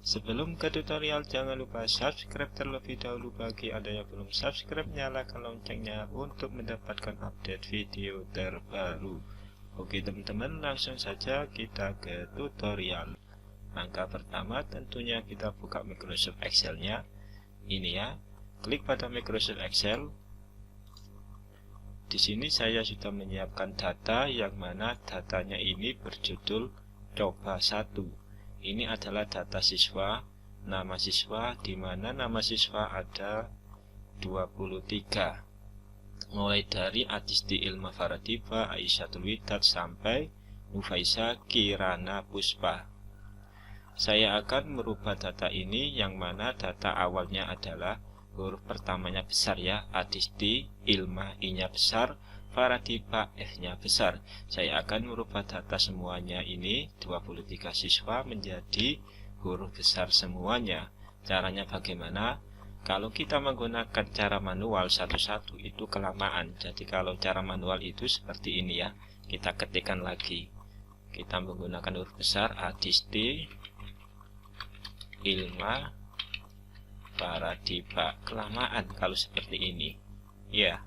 Sebelum ke tutorial, jangan lupa subscribe terlebih dahulu. Bagi Anda yang belum subscribe, nyalakan loncengnya untuk mendapatkan update video terbaru. Oke teman-teman, langsung saja kita ke tutorial. Langkah pertama tentunya kita buka Microsoft Excel-nya. Ini ya, klik pada Microsoft Excel. Di sini saya sudah menyiapkan data yang mana datanya ini berjudul coba 1. Ini adalah data siswa, nama siswa, di mana nama siswa ada 23. Mulai dari Adisti Ilma Faradiba, Aisyatul Widat sampai Nufaisa Kirana Puspa. Saya akan merubah data ini yang mana data awalnya adalah huruf pertamanya besar ya, Adisti, Ilma, I-nya besar, Faradiba, F-nya besar. Saya akan merubah data semuanya ini 23 siswa menjadi huruf besar semuanya. Caranya bagaimana? Kalau kita menggunakan cara manual satu-satu itu kelamaan. Jadi kalau cara manual itu seperti ini ya. Kita ketikkan lagi. Kita menggunakan huruf besar Adisti, Ilma, Faradiba. Kelamaan kalau seperti ini. Ya.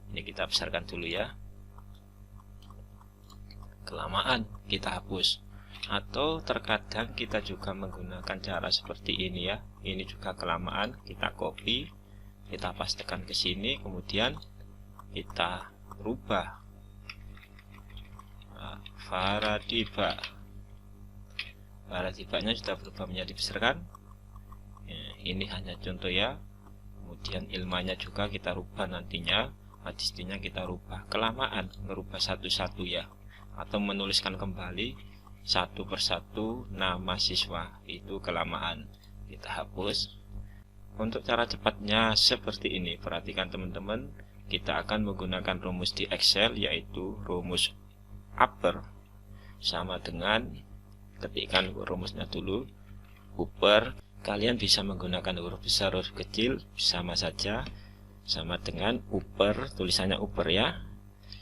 Ini kita besarkan dulu ya. Kelamaan kita hapus. Atau terkadang kita juga menggunakan cara seperti ini ya. Ini juga kelamaan, kita copy, kita pastekan ke sini, kemudian kita rubah. Faradiba. Faradibanya sudah berubah menjadi besar kan? Ini hanya contoh ya. Kemudian ilmanya juga kita rubah nantinya. Adistinya kita rubah. Kelamaan merubah satu-satu ya, atau menuliskan kembali satu persatu nama siswa, itu kelamaan. Kita hapus. Untuk cara cepatnya seperti ini. Perhatikan teman-teman, kita akan menggunakan rumus di Excel, yaitu rumus upper sama dengan, ketikkan rumusnya dulu, upper. Kalian bisa menggunakan huruf besar, huruf kecil, sama saja. Sama dengan upper, tulisannya upper ya,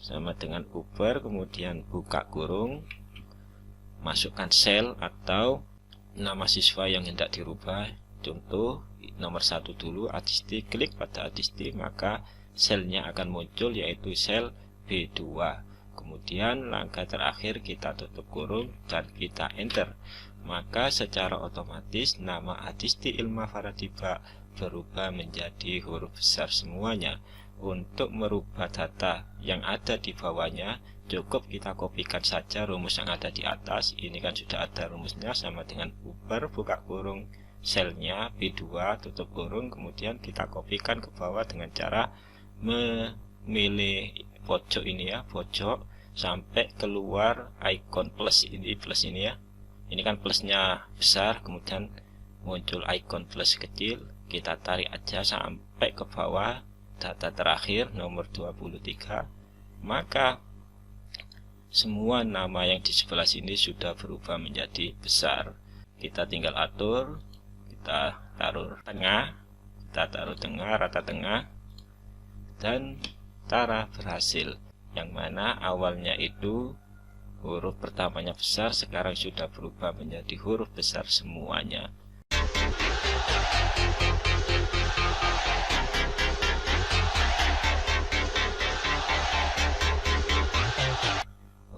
sama dengan upper, kemudian buka kurung, masukkan sel atau nama siswa yang hendak dirubah. Contoh nomor 1 dulu, Adisti, klik pada Adisti, maka selnya akan muncul yaitu sel B2. Kemudian langkah terakhir kita tutup kurung dan kita enter, maka secara otomatis nama Adisti Ilma Faradiba berubah menjadi huruf besar semuanya. Untuk merubah data yang ada di bawahnya, cukup kita kopikan saja rumus yang ada di atas. Ini kan sudah ada rumusnya, sama dengan upper, buka kurung, selnya B2, tutup kurung, kemudian kita kopikan ke bawah dengan cara memilih pojok ini ya, pojok sampai keluar icon plus ini ya. Ini kan plusnya besar, kemudian muncul icon plus kecil. Kita tarik aja sampai ke bawah data terakhir nomor 23. Maka semua nama yang di sebelah sini sudah berubah menjadi besar. Kita tinggal atur, kita taruh tengah, rata tengah, dan cara berhasil. Yang mana awalnya itu huruf pertamanya besar, sekarang sudah berubah menjadi huruf besar semuanya.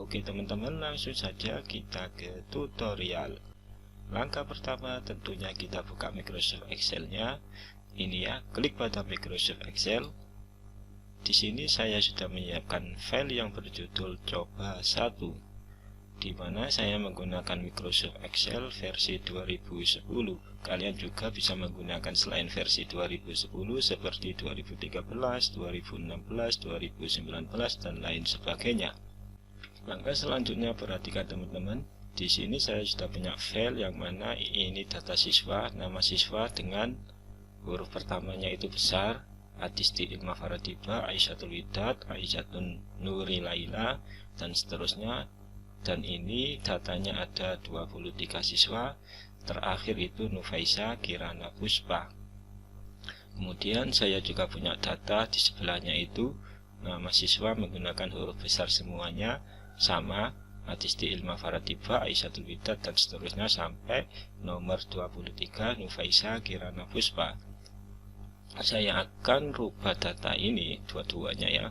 Oke teman-teman, langsung saja kita ke tutorial. Langkah pertama tentunya kita buka Microsoft Excel-nya. Ini ya, klik pada Microsoft Excel. Di sini saya sudah menyiapkan file yang berjudul coba 1, di mana saya menggunakan Microsoft Excel versi 2010. Kalian juga bisa menggunakan selain versi 2010 seperti 2013, 2016, 2019 dan lain sebagainya. Langkah selanjutnya perhatikan teman-teman. Di sini saya sudah punya file yang mana ini data siswa, nama siswa dengan huruf pertamanya itu besar, Adisti Ilma Faradiba, Aisyatul Widat, Aisyatun Nuri Laila, dan seterusnya. Dan ini datanya ada 23 siswa. Terakhir itu Nufaisa Kirana Puspa. Kemudian saya juga punya data di sebelahnya itu nama siswa menggunakan huruf besar semuanya, sama Adisti Ilma Faradiba, Aisyah Widat, dan seterusnya sampai nomor 23 Nufaisa Kirana Puspa. Saya akan rubah data ini dua-duanya ya.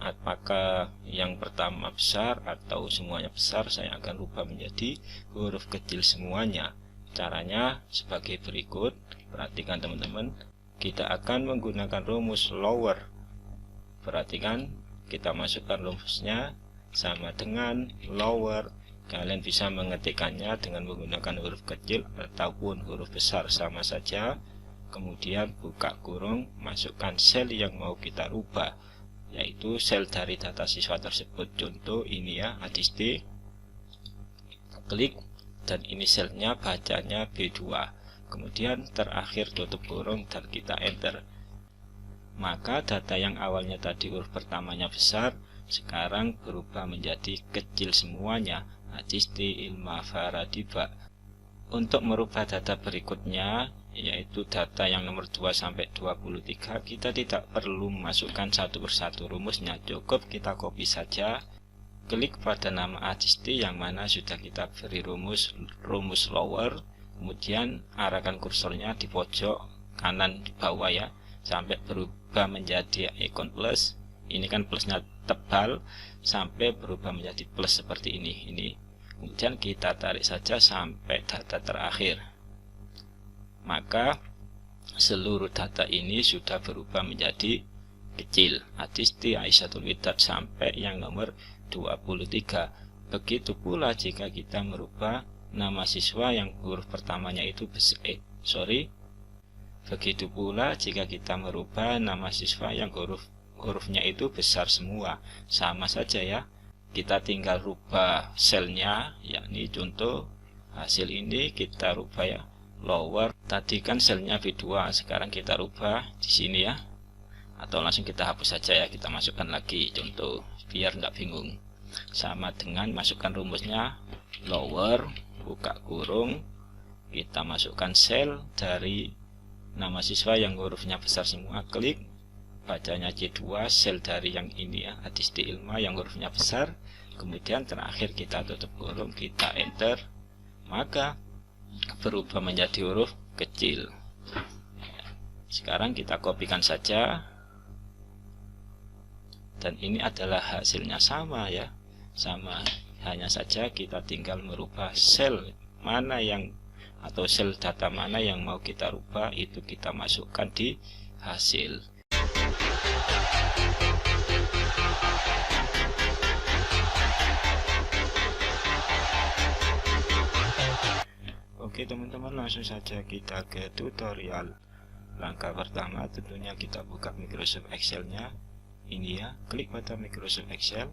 Apakah yang pertama besar atau semuanya besar, saya akan rubah menjadi huruf kecil semuanya. Caranya sebagai berikut. Perhatikan teman-teman, kita akan menggunakan rumus lower. Perhatikan, kita masukkan rumusnya sama dengan lower. Kalian bisa mengetikkannya dengan menggunakan huruf kecil ataupun huruf besar, sama saja. Kemudian buka kurung, masukkan sel yang mau kita rubah, yaitu sel dari data siswa tersebut. Contoh ini ya, Adisti. Klik, dan ini selnya bacanya B2. Kemudian terakhir tutup kurung dan kita enter. Maka data yang awalnya tadi huruf pertamanya besar, sekarang berubah menjadi kecil semuanya, Adisti Ilma Faradiba. Untuk merubah data berikutnya, yaitu data yang nomor 2 sampai 23, kita tidak perlu memasukkan satu persatu rumusnya, cukup kita copy saja. Klik pada nama Adisti yang mana sudah kita beri rumus lower, kemudian arahkan kursornya di pojok kanan di bawah ya, sampai berubah menjadi ikon plus. Ini kan plusnya tebal, sampai berubah menjadi plus seperti ini. Kemudian kita tarik saja sampai data terakhir. Maka seluruh data ini sudah berubah menjadi kecil, Adisti Aisyah Widat sampai yang nomor 23. Begitu pula jika kita merubah nama siswa yang huruf pertamanya itu Begitu pula jika kita merubah nama siswa yang hurufnya itu besar semua, sama saja ya. Kita tinggal rubah selnya, yakni contoh hasil ini kita rubah ya, lower. Tadi kan selnya B2, sekarang kita rubah di sini ya. Atau langsung kita hapus saja ya, kita masukkan lagi contoh biar nggak bingung. Sama dengan masukkan rumusnya lower, buka kurung, kita masukkan sel dari nama siswa yang hurufnya besar semua, klik, bacanya C2, sel dari yang ini ya, Adisti Ilma yang hurufnya besar. Kemudian terakhir kita tutup kurung, kita enter, maka berubah menjadi huruf kecil. Sekarang kita kopikan saja, dan ini adalah hasilnya sama ya, sama, hanya saja kita tinggal merubah sel mana yang atau sel data mana yang mau kita rubah, itu kita masukkan di hasil. Oke teman-teman, langsung saja kita ke tutorial. Langkah pertama tentunya kita buka Microsoft Excel-nya. Ini ya, klik pada Microsoft Excel.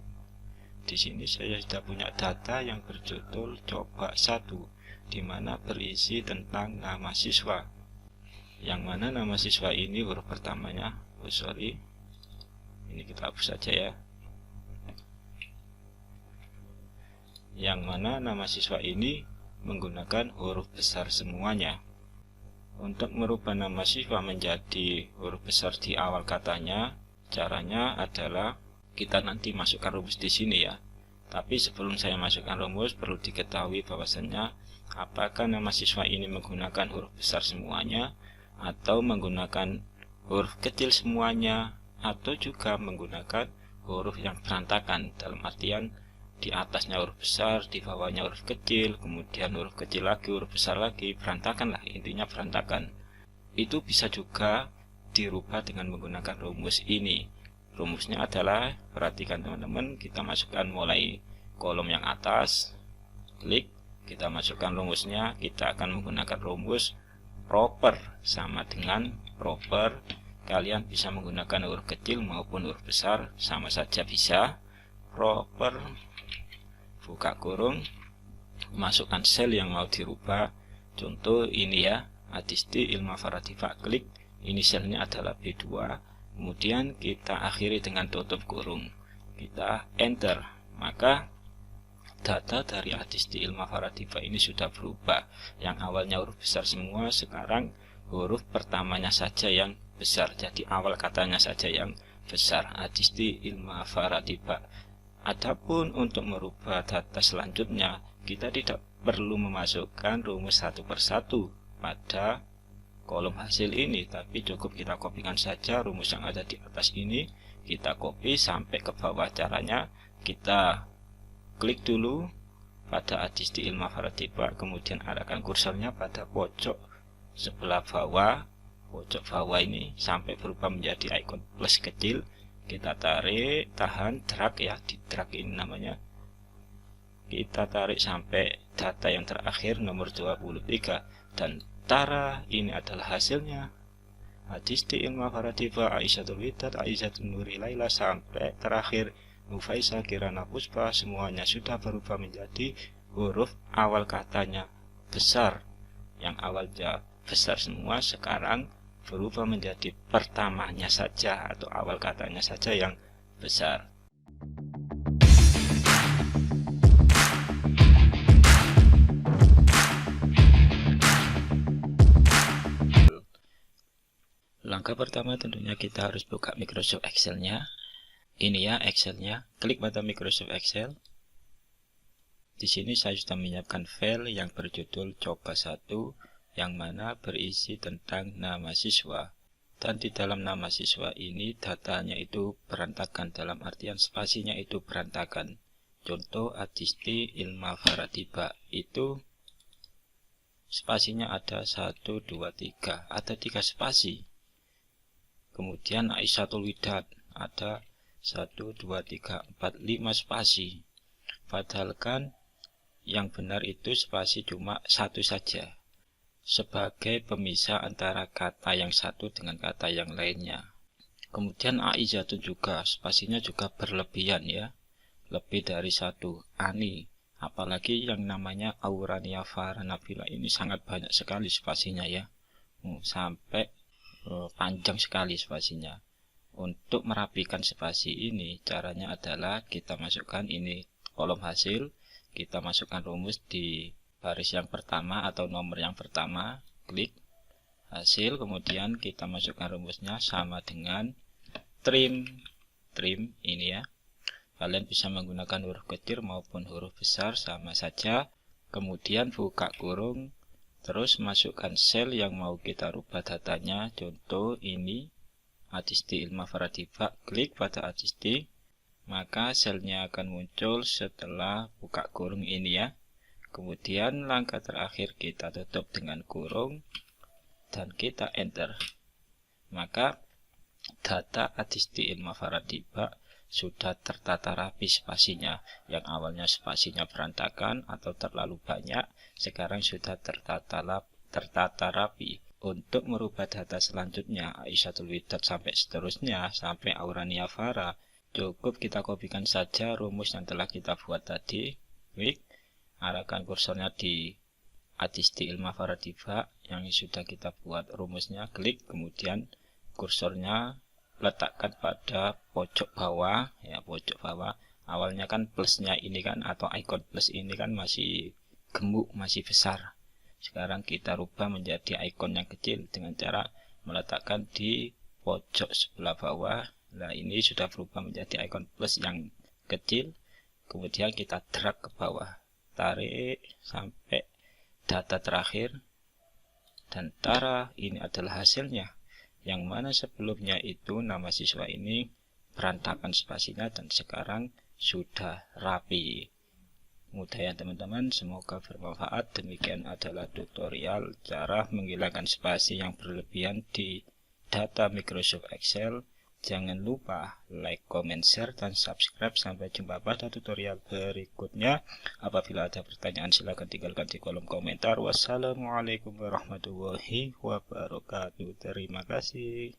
Di sini saya sudah punya data yang berjudul coba 1, di mana berisi tentang nama siswa. Yang mana nama siswa ini huruf pertamanya, ini kita hapus saja ya. Yang mana nama siswa ini menggunakan huruf besar semuanya. Untuk merubah nama siswa menjadi huruf besar di awal katanya, caranya adalah kita nanti masukkan rumus di sini ya. Tapi sebelum saya masukkan rumus, perlu diketahui bahwasannya apakah nama siswa ini menggunakan huruf besar semuanya, atau menggunakan huruf kecil semuanya, atau juga menggunakan huruf yang berantakan, dalam artian di atasnya huruf besar, di bawahnya huruf kecil, kemudian huruf kecil lagi, huruf besar lagi, berantakan lah, intinya berantakan. Itu bisa juga dirubah dengan menggunakan rumus ini. Rumusnya adalah, perhatikan teman-teman, kita masukkan mulai kolom yang atas, klik, kita masukkan rumusnya, kita akan menggunakan rumus proper, sama dengan proper. Kalian bisa menggunakan huruf kecil maupun huruf besar, sama saja bisa. Proper, buka kurung, masukkan sel yang mau dirubah. Contoh ini ya, Adisti Ilma Faradiba, klik, ini selnya adalah B2. Kemudian kita akhiri dengan tutup kurung, kita enter. Maka data dari Adisti Ilma Faradiba ini sudah berubah. Yang awalnya huruf besar semua, sekarang huruf pertamanya saja yang besar. Jadi awal katanya saja yang besar, Adisti Ilma Faradiba. Adapun untuk merubah data selanjutnya, kita tidak perlu memasukkan rumus satu persatu pada kolom hasil ini, tapi cukup kita kopikan saja rumus yang ada di atas ini, kita copy sampai ke bawah. Caranya kita klik dulu pada adisti ilma varatiba, kemudian arahkan kursornya pada pojok sebelah bawah, ini sampai berubah menjadi icon plus kecil. Kita tarik, tahan, drag ya, di drag ini namanya. Kita tarik sampai data yang terakhir nomor 23, dan tara, ini adalah hasilnya. Adisti ilma varatiba Aisyatun Widat, Aisyatun Nuri Laila sampai terakhir Nufaisa Kirana Puspa, semuanya sudah berubah menjadi huruf awal katanya besar. Yang awalnya besar semua sekarang berubah menjadi pertamanya saja atau awal katanya saja yang besar. Langkah pertama tentunya kita harus buka Microsoft Excel-nya. Ini ya Excel-nya. Klik pada Microsoft Excel. Di sini saya sudah menyiapkan file yang berjudul coba 1, yang mana berisi tentang nama siswa. Dan di dalam nama siswa ini datanya itu berantakan, dalam artian spasinya itu berantakan. Contoh adisti ilma varatiba itu spasinya ada 1, 2, 3, ada 3 spasi. Kemudian Aisyatun Widat ada 1, 2, 3, 4, 5 spasi. Padahal kan yang benar itu spasi cuma 1 saja, sebagai pemisah antara kata yang satu dengan kata yang lainnya. Kemudian Aisyatun juga spasinya juga berlebihan ya, lebih dari 1. Ani, apalagi yang namanya Aurania Farah Nabila ini sangat banyak sekali spasinya ya, sampai panjang sekali spasinya. Untuk merapikan spasi ini caranya adalah kita masukkan ini kolom hasil, kita masukkan rumus di baris yang pertama atau nomor yang pertama, klik hasil, kemudian kita masukkan rumusnya sama dengan trim ini ya. Kalian bisa menggunakan huruf kecil maupun huruf besar sama saja. Kemudian buka kurung, terus masukkan sel yang mau kita rubah datanya. Contoh ini adisti ilma varatiba, klik pada adisti, maka selnya akan muncul setelah buka kurung ini ya. Kemudian langkah terakhir kita tutup dengan kurung dan kita enter. Maka data adisti ilma varatiba sudah tertata rapi spasinya. Yang awalnya spasinya berantakan atau terlalu banyak, sekarang sudah tertata rapi. Untuk merubah data selanjutnya, Aisyatun Widat sampai seterusnya, sampai Aurania Farah, cukup kita kopikan saja rumus yang telah kita buat tadi. Klik, arahkan kursornya di adisti ilma varatiba yang sudah kita buat rumusnya, klik, kemudian kursornya letakkan pada pojok bawah ya, pojok bawah. Awalnya kan plusnya ini kan, atau icon plus ini kan masih gemuk, masih besar. Sekarang kita rubah menjadi icon yang kecil dengan cara meletakkan di pojok sebelah bawah. Nah, ini sudah berubah menjadi icon plus yang kecil. Kemudian kita drag ke bawah, tarik sampai data terakhir, dan tara, ini adalah hasilnya. Yang mana sebelumnya itu nama siswa ini berantakan spasinya dan sekarang sudah rapi. Mudah ya teman-teman, semoga bermanfaat. Demikian adalah tutorial cara menghilangkan spasi yang berlebihan di data Microsoft Excel. Jangan lupa like, comment, share, dan subscribe. Sampai jumpa pada tutorial berikutnya. Apabila ada pertanyaan silahkan tinggalkan di kolom komentar. Wassalamualaikum warahmatullahi wabarakatuh. Terima kasih.